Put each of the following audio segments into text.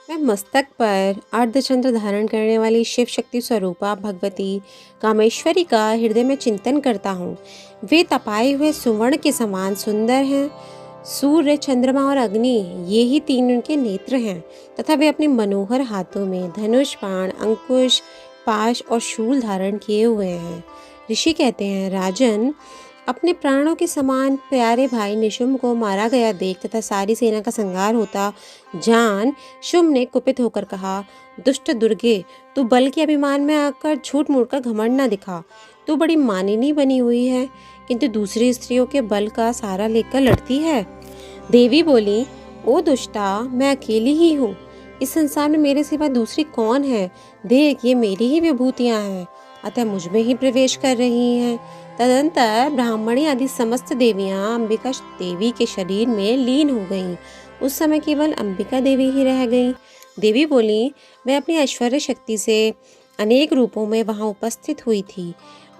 मैं मस्तक पर अर्धचंद्र धारण करने वाली शिव शक्ति स्वरूपा भगवती कामेश्वरी का हृदय में चिंतन करता हूँ। वे तपाए हुए सुवर्ण के समान सुंदर हैं। सूर्य, चंद्रमा और अग्नि, ये ही तीन उनके नेत्र हैं तथा वे अपने मनोहर हाथों में धनुष, बाण, अंकुश, पाश और शूल धारण किए हुए हैं। ऋषि कहते हैं, राजन, अपने प्राणों के समान प्यारे भाई निशुम्भ को मारा गया देख तथा सारी सेना का संहार होता जान शुम्भ ने कुपित होकर कहा, दुष्ट दुर्गे, तू बल के अभिमान में आकर झूठ मूठ का घमंड न दिखा। तू बड़ी मानिनी बनी हुई है, किंतु दूसरी स्त्रियों के बल का सहारा लेकर लड़ती है। देवी बोली, ओ दुष्टा, मैं अकेली ही हूँ। इस संसार में मेरे सिवा दूसरी कौन है? देख, ये मेरी ही विभूतियाँ हैं, अतः मुझ में ही प्रवेश कर रही हैं। तदंतर ब्राह्मणी आदि समस्त देवियां अंबिका देवी के शरीर में लीन हो गईं। उस समय केवल अंबिका देवी ही रह गईं। देवी बोली, मैं अपनी ऐश्वर्य शक्ति से अनेक रूपों में वहां उपस्थित हुई थी।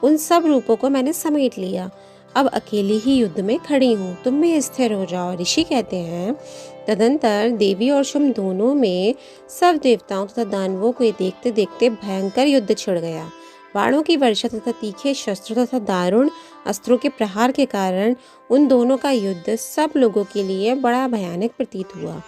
उन सब रूपों को मैंने समेट लिया। अब अकेली ही युद्ध में खड़ी हूँ, तुम भी स्थिर हो जाओ। ऋषि कहते हैं, तदंतर देवी और शुम्भ दोनों में सब देवताओं तथा दानवों को देखते देखते भयंकर युद्ध छिड़ गया। बाणों की वर्षा तथा तीखे शस्त्रों तथा दारुण अस्त्रों के प्रहार के कारण उन दोनों का युद्ध सब लोगों के लिए बड़ा भयानक प्रतीत हुआ।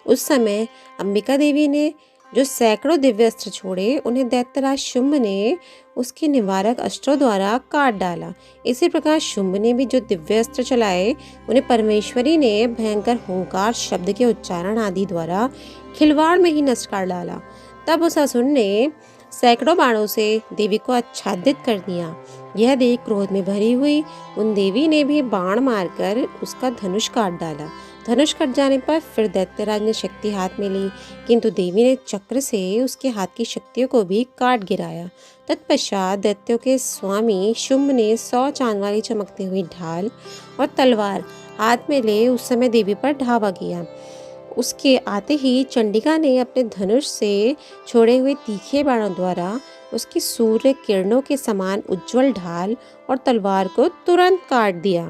उस समय अंबिका देवी ने जो सैकड़ों दिव्य अस्त्र छोड़े, उन्हें दैत्यराज शुम्भ ने उसके निवारक अस्त्रों द्वारा काट डाला। इसी प्रकार शुम्भ ने भी जो दिव्य अस्त्र चलाए, उन्हें परमेश्वरी ने भयंकर हुंकार शब्द के उच्चारण आदि द्वारा खिलवाड़ में ही नष्ट कर डाला। तब उस असुर ने सैकड़ों बाणों से देवी को आच्छादित कर दिया। यह देख क्रोध में भरी हुई उन देवी ने भी बाण मारकर उसका धनुष काट डाला। धनुष कट जाने पर फिर दैत्यराज ने शक्ति हाथ में ली, किंतु देवी ने चक्र से उसके हाथ की शक्तियों को भी काट गिराया। तत्पश्चात दैत्यों के स्वामी शुम्भ ने 100 चांद वाली चमकती हुई ढाल और तलवार हाथ में ले उस समय देवी पर धावा किया। उसके आते ही चंडिका ने अपने धनुष से छोड़े हुए तीखे बाणों द्वारा उसकी सूर्य किरणों के समान उज्जवल ढाल और तलवार को तुरंत काट दिया।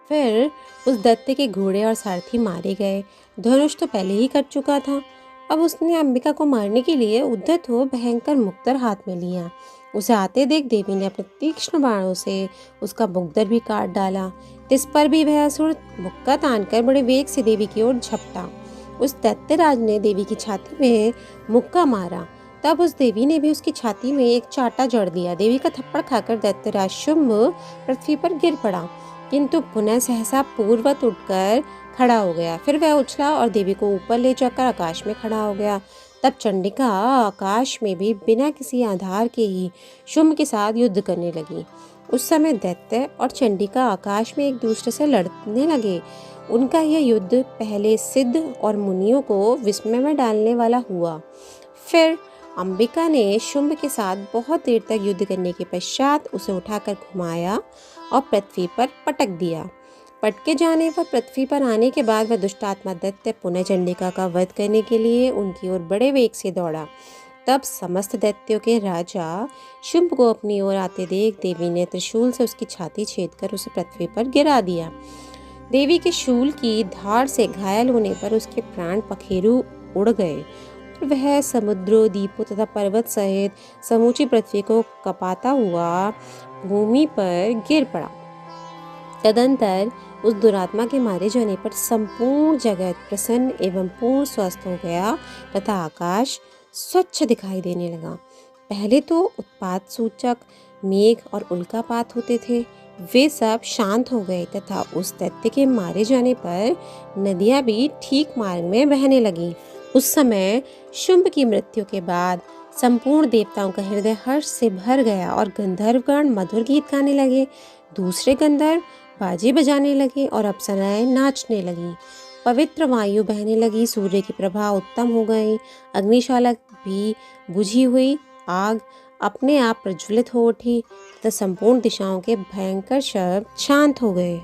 फिर उस दैत्य के घोड़े और सारथी मारे गए। धनुष तो पहले ही कट चुका था। अब उसने अंबिका को मारने के लिए उद्धत हो भयंकर मुक्तर हाथ में लिया। उसे आते देख देवी ने अपने तीक्ष्ण बाणों से उसका मुक्तर भी काट डाला। इस पर भी वह असुर मुक्का तानकर बड़े वेग से देवी की ओर झपटा। उस दैत्यराज ने देवी की छाती में मुक्का मारा। तब उस देवी ने भी उसकी छाती में एक चाटा जड़ दिया। देवी का थप्पड़ खाकर दैत्यराज शुम्भ पृथ्वी पर गिर पड़ा, किंतु पुनः सहसा पूर्ववत उठकर खड़ा हो गया। फिर वह उछला और देवी को ऊपर ले जाकर आकाश में खड़ा हो गया। तब चंडिका आकाश में भी बिना किसी आधार के ही शुम्भ के साथ युद्ध करने लगी। उस समय दैत्य और चंडिका आकाश में एक दूसरे से लड़ने लगे। उनका यह युद्ध पहले सिद्ध और मुनियों को विस्मय में डालने वाला हुआ। फिर अंबिका ने शुम्भ के साथ बहुत देर तक युद्ध करने के पश्चात उसे उठाकर घुमाया और पृथ्वी पर पटक दिया। पटके जाने पर पृथ्वी पर आने के बाद वह दुष्टात्मा दैत्य पुनः चंडिका का वध करने के लिए उनकी ओर बड़े वेग से दौड़ा। तब समस्त दैत्यों के राजा शुम्भ को अपनी ओर आते देख देवी ने त्रिशूल से उसकी छाती छेदकर उसे पृथ्वी पर गिरा दिया। देवी के शूल की धार से घायल होने पर उसके प्राण पखेरु उड़ गए और वह समुद्रों, द्वीपों तथा पर्वत सहित समूची पृथ्वी को कपाता हुआ भूमि पर गिर पड़ा। तदंतर उस दुरात्मा के मारे जाने पर संपूर्ण जगत प्रसन्न एवं पूर्ण स्वस्थ हो गया तथा आकाश स्वच्छ दिखाई देने लगा। पहले तो उत्पात सूचक मेघ और उल्कापात होते थे, वे सब शांत हो गए तथा उस दैत्य के मारे जाने पर नदियां भी ठीक मार्ग में बहने लगी। उस समय शुम्भ की मृत्यु के बाद संपूर्ण देवताओं का हृदय हर्ष से भर गया और गंधर्वगण मधुर गीत गाने लगे। दूसरे गंधर्व बाजे बजाने लगे और अप्सराएं नाचने लगी। पवित्र वायु बहने लगी, सूर्य की प्रभा उत्तम हो गई। अग्निशाला भी बुझी हुई आग अपने आप प्रज्वलित हो उठी तथा संपूर्ण दिशाओं के भयंकर शब्द शांत हो गए।